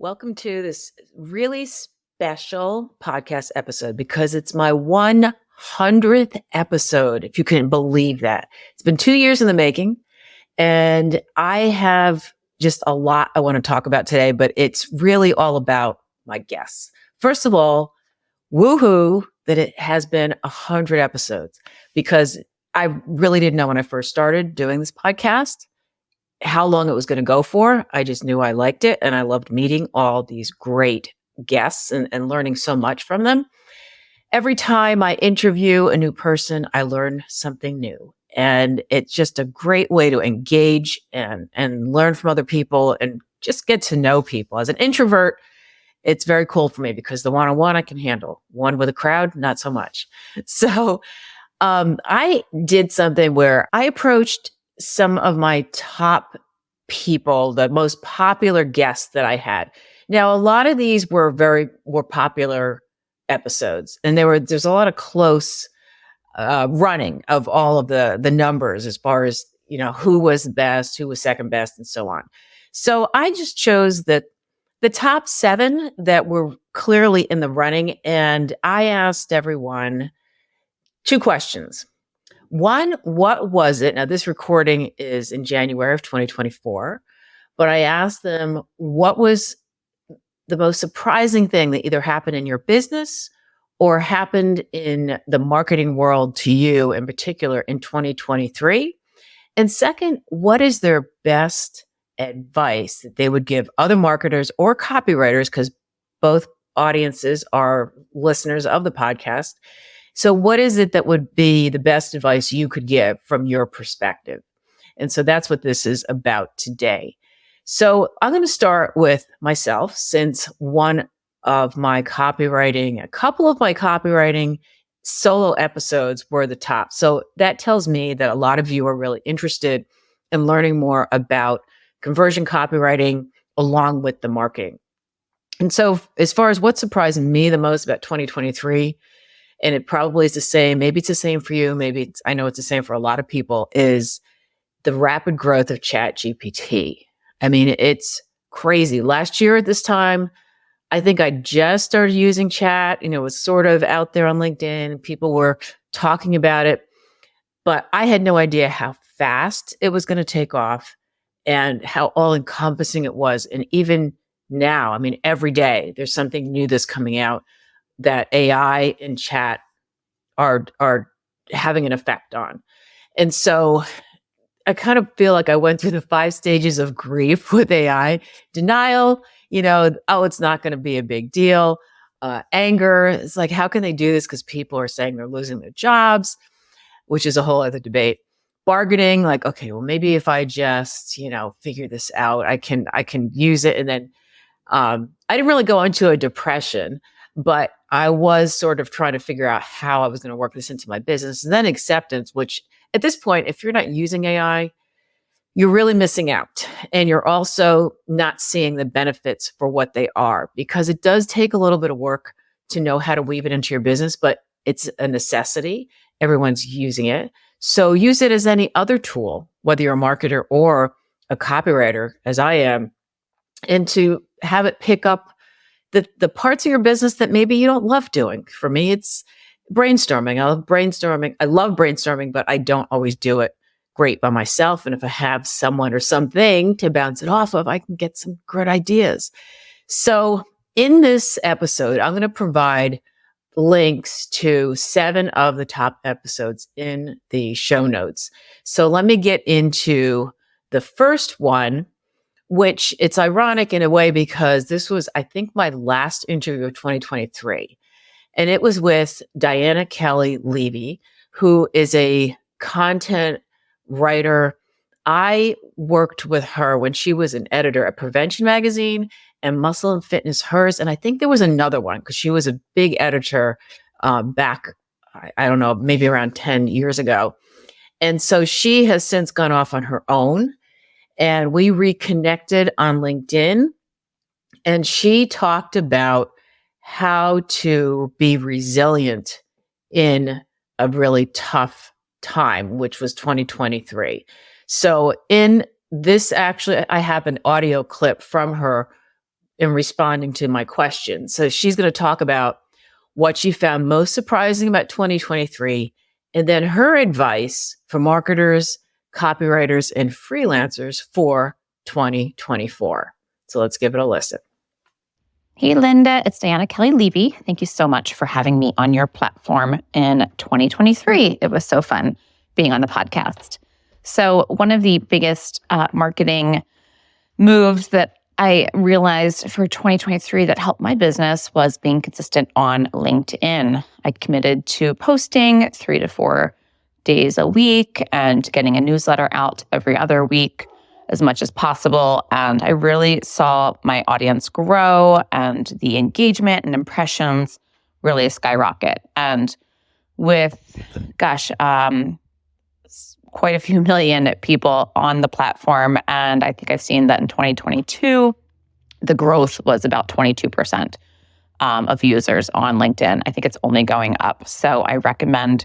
Welcome to this really special podcast episode because it's my 100th episode, if you can believe that. It's been 2 years in the making, and I have just a lot I want to talk about today, but it's really all about my guests. First of all, woohoo that it has been 100 episodes, because I really didn't know when I first started doing this podcast how long it was going to go for. I just knew I liked it, and I loved meeting all these great guests and learning so much from them. Every time I interview a new person, I learn something new. And it's just a great way to engage and learn from other people and just get to know people. As an introvert, it's very cool for me because the one-on-one I can handle. One with a crowd, not so much. So I did something where I approached some of my top people, the most popular guests that I had. Now, a lot of these were popular episodes, and there's a lot of close running of all of the numbers as far as, who was the best, who was second best, and so on. So I just chose the top 7 that were clearly in the running, and I asked everyone 2 questions. One, what was it? Now, this recording is in January of 2024, but I asked them, what was the most surprising thing that either happened in your business or happened in the marketing world to you in particular in 2023? And second, what is their best advice that they would give other marketers or copywriters, because both audiences are listeners of the podcast? So what is it that would be the best advice you could give from your perspective? And so that's what this is about today. So I'm going to start with myself, since a couple of my copywriting solo episodes were the top. So that tells me that a lot of you are really interested in learning more about conversion copywriting along with the marketing. And so as far as what surprised me the most about 2023, and it probably is the same, maybe it's the same for you, I know it's the same for a lot of people, is the rapid growth of ChatGPT. I mean, it's crazy. Last year at this time, I think I just started using chat. It was sort of out there on LinkedIn. People were talking about it, but I had no idea how fast it was going to take off and how all-encompassing it was. And even now, I mean, every day there's something new that's coming out that AI and chat are having an effect on. And so I kind of feel like I went through the 5 stages of grief with AI. Denial, it's not going to be a big deal. Anger, it's like, how can they do this? Because people are saying they're losing their jobs, which is a whole other debate. Bargaining, like, okay, well, maybe if I just, figure this out, I can use it. And then I didn't really go into a depression, but I was sort of trying to figure out how I was going to work this into my business. And then acceptance, which at this point, if you're not using AI, you're really missing out. And you're also not seeing the benefits for what they are, because it does take a little bit of work to know how to weave it into your business, but it's a necessity. Everyone's using it. So use it as any other tool, whether you're a marketer or a copywriter, as I am, and to have it pick up the parts of your business that maybe you don't love doing. For me, it's brainstorming. I love brainstorming, but I don't always do it great by myself. And if I have someone or something to bounce it off of, I can get some great ideas. So in this episode, I'm going to provide links to 7 of the top episodes in the show notes. So let me get into the first one, which it's ironic in a way because this was, I think, my last interview of 2023. And it was with Diana Kelly Levy, who is a content writer. I worked with her when she was an editor at Prevention Magazine and Muscle and Fitness Hers. And I think there was another one because she was a big editor back, I don't know, maybe around 10 years ago. And so she has since gone off on her own. And we reconnected on LinkedIn, and she talked about how to be resilient in a really tough time, which was 2023. So in this, actually, I have an audio clip from her in responding to my questions. So she's going to talk about what she found most surprising about 2023, and then her advice for marketers, copywriters, and freelancers for 2024. So let's give it a listen. Hey, Linda, it's Diana Kelly Levy. Thank you so much for having me on your platform in 2023. It was so fun being on the podcast. So one of the biggest marketing moves that I realized for 2023 that helped my business was being consistent on LinkedIn. I committed to posting 3 to 4 days a week and getting a newsletter out every other week as much as possible. And I really saw my audience grow and the engagement and impressions really skyrocket. And with, quite a few million people on the platform. And I think I've seen that in 2022, the growth was about 22% of users on LinkedIn. I think it's only going up. So I recommend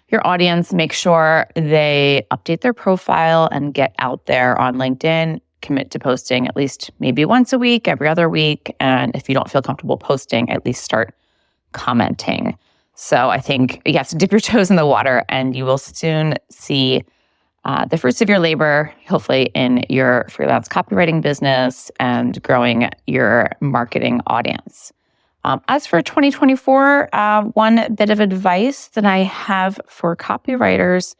your audience make sure they update their profile and get out there on LinkedIn, commit to posting at least maybe once a week, every other week. And if you don't feel comfortable posting, at least start commenting. So I think you have to dip your toes in the water and you will soon see the fruits of your labor, hopefully in your freelance copywriting business and growing your marketing audience. As for 2024, one bit of advice that I have for copywriters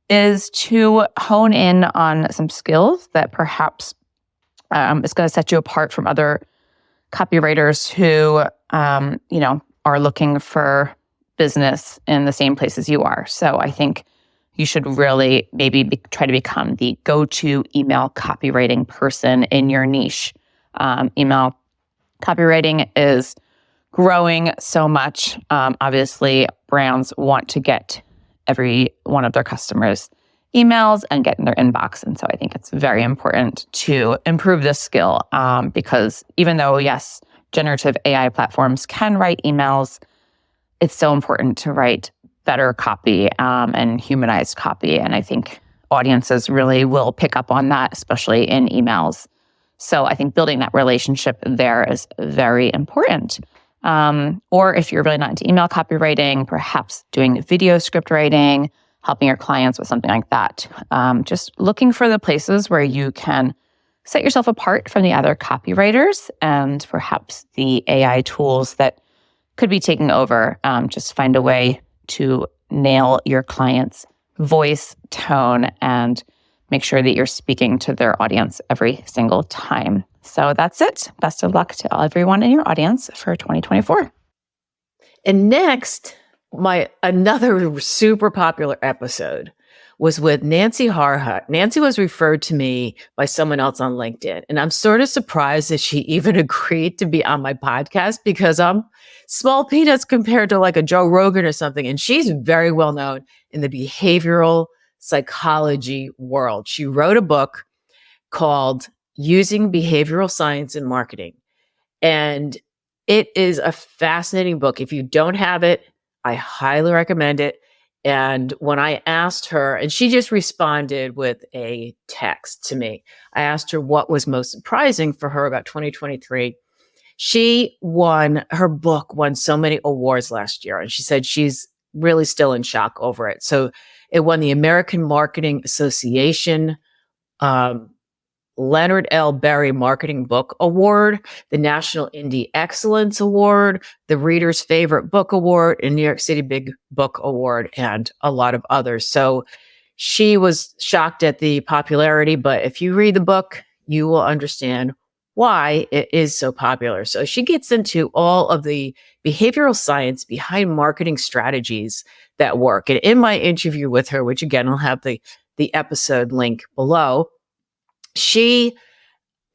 is to hone in on some skills that perhaps is going to set you apart from other copywriters who, are looking for business in the same place as you are. So I think you should really maybe try to become the go-to email copywriting person in your niche. Email copywriting is growing so much. Obviously, brands want to get every one of their customers' emails and get in their inbox. And so I think it's very important to improve this skill because even though, yes, generative AI platforms can write emails, it's so important to write better copy and humanized copy. And I think audiences really will pick up on that, especially in emails. So I think building that relationship there is very important. Or if you're really not into email copywriting, perhaps doing video script writing, helping your clients with something like that. Just looking for the places where you can set yourself apart from the other copywriters and perhaps the AI tools that could be taking over. Just find a way to nail your client's voice, tone, and make sure that you're speaking to their audience every single time. So that's it. Best of luck to everyone in your audience for 2024. And next, another super popular episode was with Nancy Harhut. Nancy was referred to me by someone else on LinkedIn. And I'm sort of surprised that she even agreed to be on my podcast because I'm small peanuts compared to like a Joe Rogan or something. And she's very well known in the behavioral psychology world. She wrote a book called Using Behavioral Science in Marketing. And it is a fascinating book. If you don't have it, I highly recommend it. And when I asked her, and she just responded with a text to me, I asked her what was most surprising for her about 2023. Her book won so many awards last year. And she said she's really still in shock over it. So it won the American Marketing Association, Leonard L. Berry Marketing Book Award, the National Indie Excellence Award, the Reader's Favorite Book Award, and New York City Big Book Award, and a lot of others. So she was shocked at the popularity, but if you read the book, you will understand why it is so popular. So she gets into all of the behavioral science behind marketing strategies that work. And in my interview with her, which again, I'll have the episode link below, she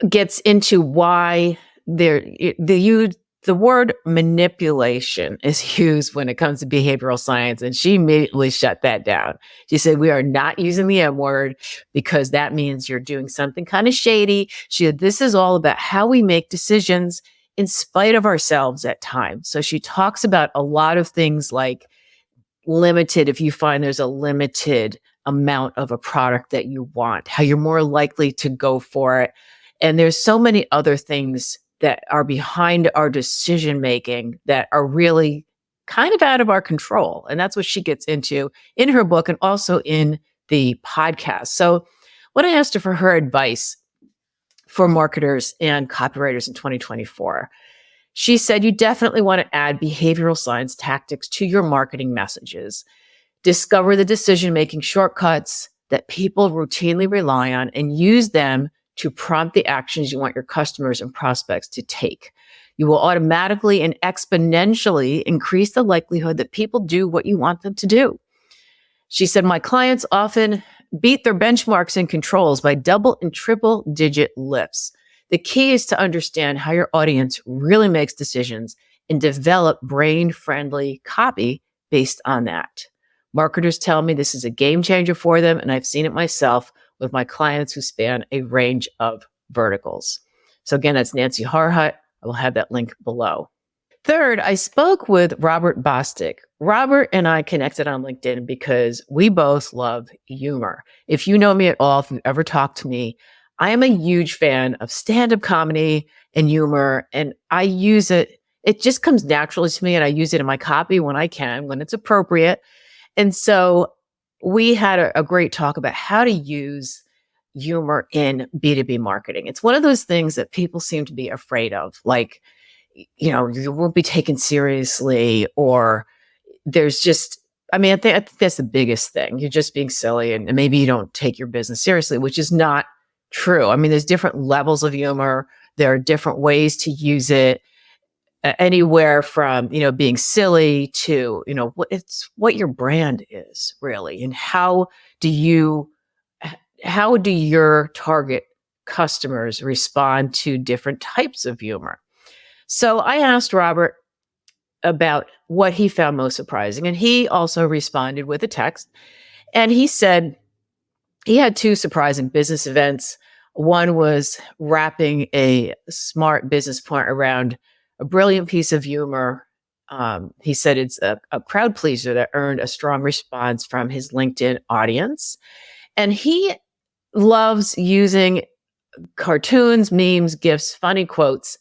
gets into why the word manipulation is used when it comes to behavioral science. And she immediately shut that down. She said, we are not using the M word because that means you're doing something kind of shady. She said, this is all about how we make decisions in spite of ourselves at times. So she talks about a lot of things like if you find there's a limited amount of a product that you want, how you're more likely to go for it. And there's so many other things that are behind our decision making that are really kind of out of our control. And that's what she gets into in her book and also in the podcast. So when I asked her for her advice for marketers and copywriters in 2024, she said, you definitely want to add behavioral science tactics to your marketing messages. Discover the decision-making shortcuts that people routinely rely on and use them to prompt the actions you want your customers and prospects to take. You will automatically and exponentially increase the likelihood that people do what you want them to do. She said, my clients often beat their benchmarks and controls by double and triple digit lifts. The key is to understand how your audience really makes decisions and develop brain-friendly copy based on that. Marketers tell me this is a game changer for them, and I've seen it myself with my clients who span a range of verticals. So again, that's Nancy Harhut. I will have that link below. Third, I spoke with Robert Bostic. Robert and I connected on LinkedIn because we both love humor. If you know me at all, if you've ever talked to me, I am a huge fan of stand-up comedy and humor, and I use it. It just comes naturally to me, and I use it in my copy when I can, when it's appropriate. And so we had a great talk about how to use humor in B2B marketing. It's one of those things that people seem to be afraid of, like, you know, you won't be taken seriously, or there's just, I think that's the biggest thing. You're just being silly, and maybe you don't take your business seriously, which is not true. I mean, there's different levels of humor. There are different ways to use it, anywhere from, being silly to, it's what your brand is really. And how do your target customers respond to different types of humor? So I asked Robert about what he found most surprising, and he also responded with a text. And he said he had two surprising business events. One was wrapping a smart business point around a brilliant piece of humor. He said it's a crowd pleaser that earned a strong response from his LinkedIn audience. And he loves using cartoons, memes, GIFs, funny quotes,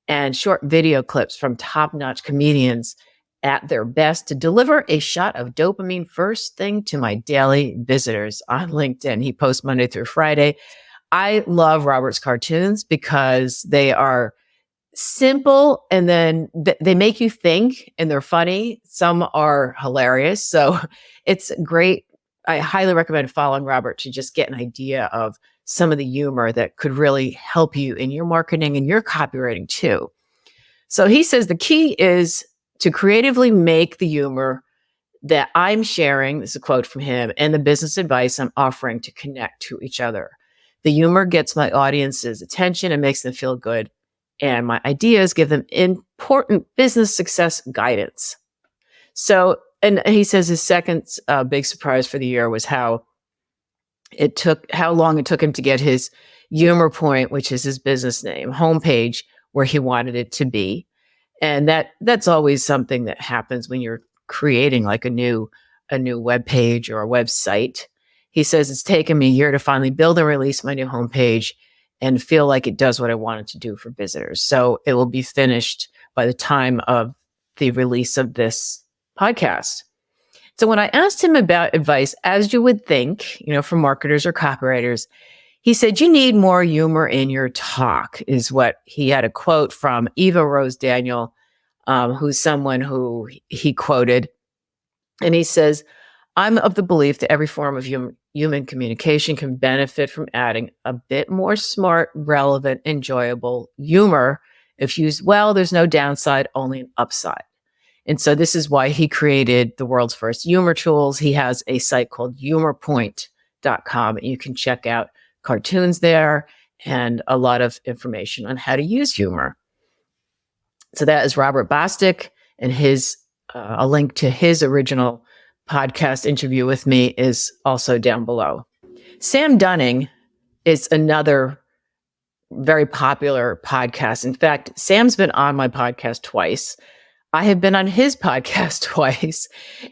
and short video clips from top-notch comedians at their best to deliver a shot of dopamine first thing to my daily visitors on LinkedIn. He posts Monday through Friday. I love Robert's cartoons because they are simple, and then they make you think, and they're funny. Some are hilarious. So it's great. I highly recommend following Robert to just get an idea of some of the humor that could really help you in your marketing and your copywriting too. So he says the key is to creatively make the humor that I'm sharing, this is a quote from him, and the business advice I'm offering to connect to each other. The humor gets my audience's attention and makes them feel good, and my ideas give them important business success guidance. So, and he says his second big surprise for the year was how long it took him to get his humor point, which is his business name, homepage, where he wanted it to be. And that's always something that happens when you're creating like a new web page or a website. He says it's taken me a year to finally build and release my new homepage and feel like it does what I want it to do for visitors. So it will be finished by the time of the release of this podcast. So when I asked him about advice, as you would think, for marketers or copywriters, he said, you need more humor in your talk, is what he had a quote from Eva Rose Daniel, who's someone who he quoted. And he says, I'm of the belief that every form of human communication can benefit from adding a bit more smart, relevant, enjoyable humor. If used well, there's no downside, only an upside. And so this is why he created the world's first humor tools. He has a site called humorpoint.com, and you can check out cartoons there and a lot of information on how to use humor. So that is Robert Bostic, and a link to his original podcast interview with me is also down below. Sam Dunning is another very popular podcast. In fact, Sam's been on my podcast twice. I have been on his podcast twice.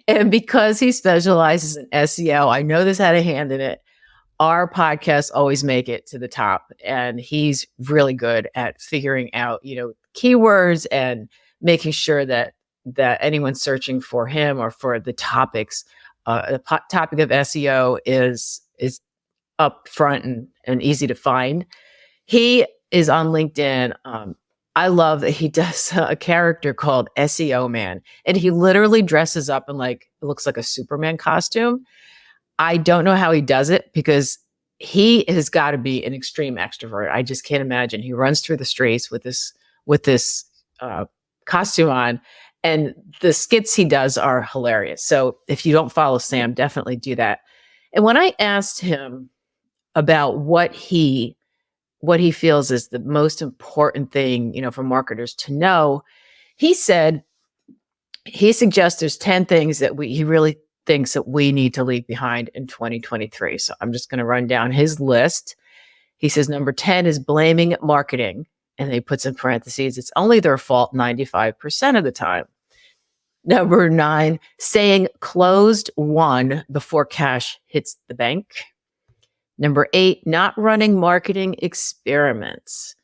And because he specializes in SEO, I know this had a hand in it. our podcasts always make it to the top, and he's really good at figuring out, keywords and making sure that anyone searching for him or for the topics, topic of SEO is up front and easy to find. He is on LinkedIn. I love that he does a character called SEO Man, and he literally dresses up in it looks like a Superman costume. I don't know how he does it because he has got to be an extreme extrovert. I just can't imagine. He runs through the streets with this costume on, and the skits he does are hilarious. So if you don't follow Sam, definitely do that. And when I asked him about what he feels is the most important thing, for marketers to know, he said he suggests there's 10 things that he really thinks that we need to leave behind in 2023. So I'm just going to run down his list. He says number 10 is blaming marketing. And he puts in parentheses, it's only their fault 95% of the time. Number 9, saying closed won before cash hits the bank. Number 8, not running marketing experiments.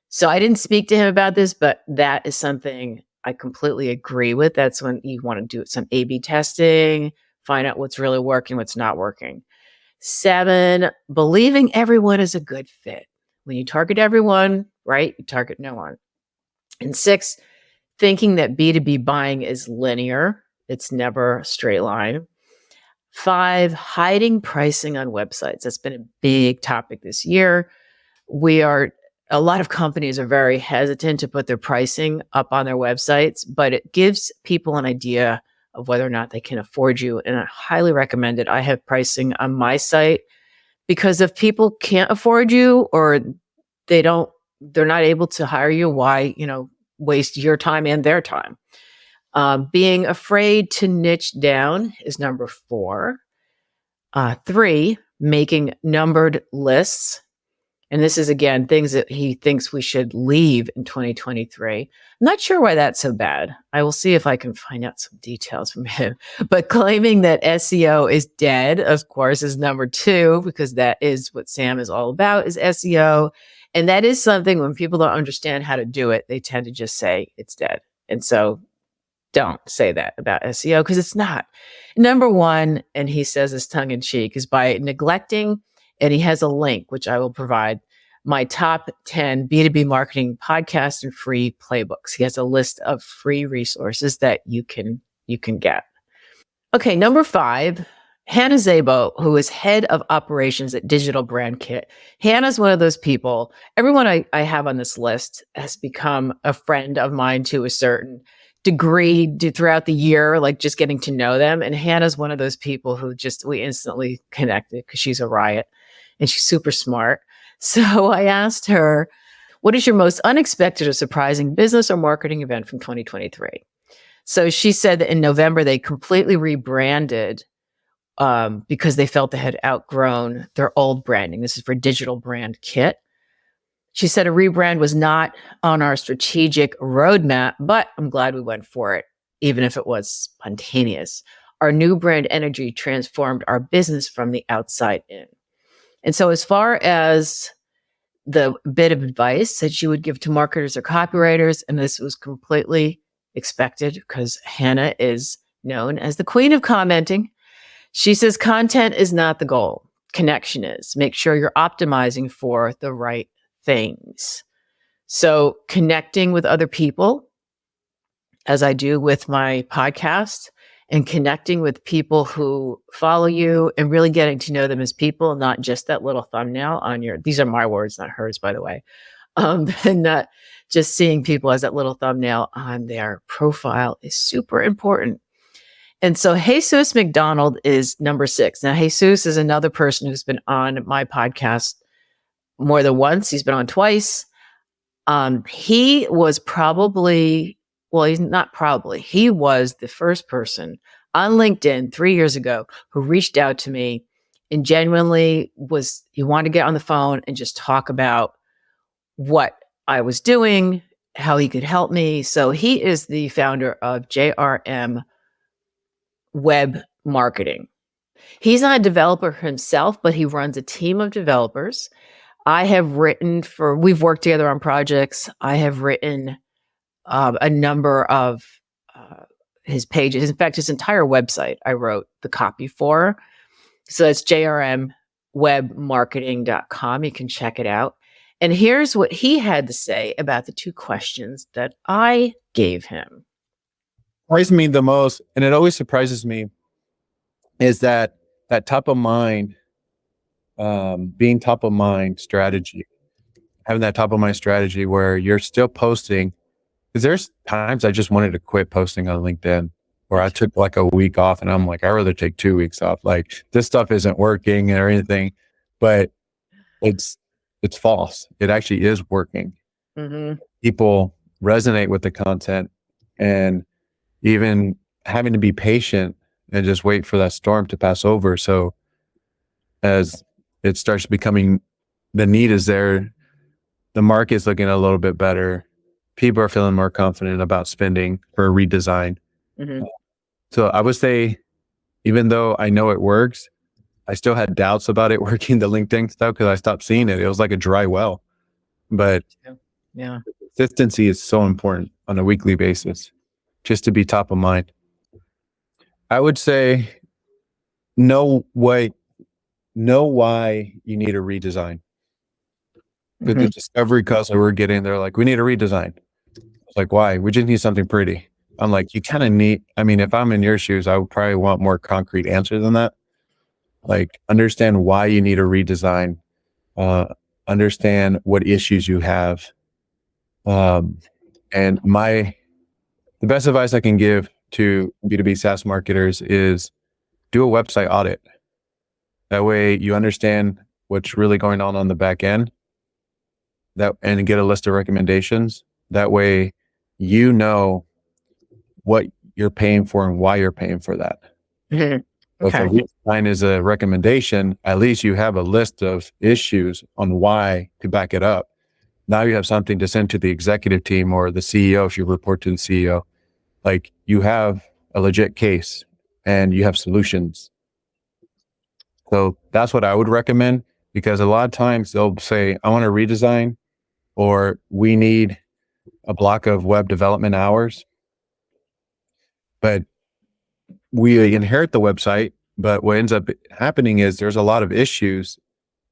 So I didn't speak to him about this, but that is something I completely agree with. That's when you want to do some A/B testing, find out what's really working, what's not working. 7, believing everyone is a good fit. When you target everyone, right, you target no one. And 6, thinking that B2B buying is linear. It's never a straight line. 5, hiding pricing on websites. That's been a big topic this year. A lot of companies are very hesitant to put their pricing up on their websites, but it gives people an idea of whether or not they can afford you. And I highly recommend it. I have pricing on my site because if people can't afford you or they're not able to hire you, why, waste your time and their time? Being afraid to niche down is number 4. 3, making numbered lists. And this is, again, things that he thinks we should leave in 2023. I'm not sure why that's so bad. I will see if I can find out some details from him. But claiming that SEO is dead, of course, is number 2, because that is what Sam is all about, is SEO. And that is something when people don't understand how to do it, they tend to just say it's dead. And so don't say that about SEO because it's not. Number 1, and he says this tongue in cheek, is by neglecting, and he has a link, which I will provide, my top 10 B2B marketing podcasts and free playbooks. He has a list of free resources that you can get. Okay, number 5, Hannah Szabo, who is head of operations at Digital Brand Kit. Hannah's one of those people, everyone I have on this list has become a friend of mine to a certain degree throughout the year, like just getting to know them. And Hannah's one of those people who we instantly connected because she's a riot and she's super smart. So I asked her, what is your most unexpected or surprising business or marketing event from 2023? So she said that in November, they completely rebranded because they felt they had outgrown their old branding. This is for Digital Brand Kit. She said a rebrand was not on our strategic roadmap, but I'm glad we went for it, even if it was spontaneous. Our new brand energy transformed our business from the outside in. And so as far as the bit of advice that she would give to marketers or copywriters, and this was completely expected because Hannah is known as the queen of commenting. She says content is not the goal. Connection is. Make sure you're optimizing for the right things. So connecting with other people, as I do with my podcast, and connecting with people who follow you and really getting to know them as people, not just that little thumbnail on these are my words, not hers, by the way. And not just seeing people as that little thumbnail on their profile is super important. And so Jesus McDonald is number 6. Now, Jesus is another person who's been on my podcast more than once. He's been on twice. He was he was the first person on LinkedIn 3 years ago who reached out to me and genuinely he wanted to get on the phone and just talk about what I was doing, how he could help me. So he is the founder of JRM Web Marketing. He's not a developer himself, but he runs a team of developers. We've worked together on projects. I have written a number of uh, his pages. In fact, his entire website, I wrote the copy for. So that's jrmwebmarketing.com. You can check it out. And here's what he had to say about the two questions that I gave him. Surprised me the most, and it always surprises me, is that top of mind, being top of mind strategy, having that top of mind strategy where you're still posting. Because there's times I just wanted to quit posting on LinkedIn, or I took like a week off, and I'm like, I'd rather take 2 weeks off. Like, this stuff isn't working or anything, but it's false. It actually is working. Mm-hmm. People resonate with the content, and even having to be patient and just wait for that storm to pass over. So as it starts becoming, the need is there, the market's looking a little bit better, people are feeling more confident about spending for a redesign. Mm-hmm. So I would say, even though I know it works, I still had doubts about it working, the LinkedIn stuff, because I stopped seeing it. It was like a dry well. But yeah, consistency is so important on a weekly basis, just to be top of mind. I would say know why you need a redesign. With Mm-hmm. the discovery calls that we're getting, they're like, we need a redesign. It's like, why? We just need something pretty. I'm like, you kind of need, I mean, if I'm in your shoes, I would probably want more concrete answer than that. Like, understand why you need a redesign, understand what issues you have. And the best advice I can give to B2B SaaS marketers is do a website audit. That way you understand what's really going on the back end, and get a list of recommendations. That way you know what you're paying for and why you're paying for that. Mm-hmm. So if a redesign is a recommendation, at least you have a list of issues on why to back it up. Now you have something to send to the executive team or the CEO if you report to the CEO. Like, you have a legit case and you have solutions. So that's what I would recommend, because a lot of times they'll say, I want to redesign, or we need a block of web development hours. But we inherit the website, but what ends up happening is there's a lot of issues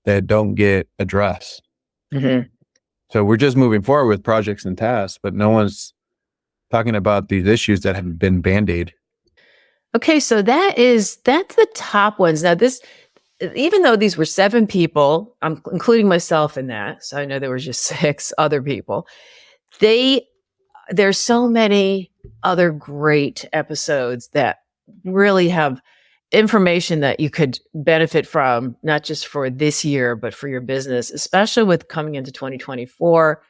that don't get addressed. Mm-hmm. So we're just moving forward with projects and tasks, but no one's talking about these issues that have been Band-Aid. Okay, so that's the top ones. Now, even though these were 7 people, I'm including myself in that, so I know there were just 6 other people. There's so many other great episodes that really have information that you could benefit from, not just for this year, but for your business, especially with coming into 2024.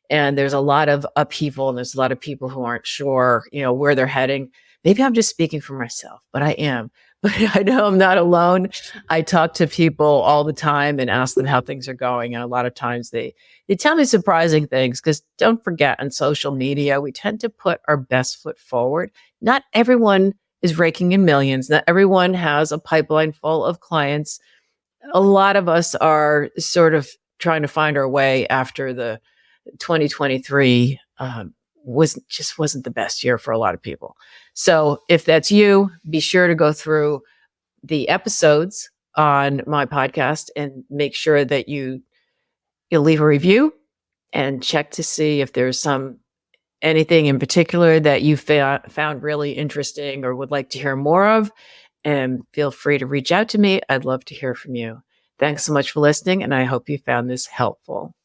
And there's a lot of upheaval, and there's a lot of people who aren't sure, where they're heading. Maybe I'm just speaking for myself, but I am. But I know I'm not alone. I talk to people all the time and ask them how things are going. And a lot of times they tell me surprising things, because don't forget, on social media, we tend to put our best foot forward. Not everyone is raking in millions. Not everyone has a pipeline full of clients. A lot of us are sort of trying to find our way after the 2023 wasn't the best year for a lot of people. So if that's you, be sure to go through the episodes on my podcast and make sure that you'll leave a review and check to see if there's anything in particular that you found really interesting or would like to hear more of. And feel free to reach out to me. I'd love to hear from you. Thanks so much for listening, and I hope you found this helpful.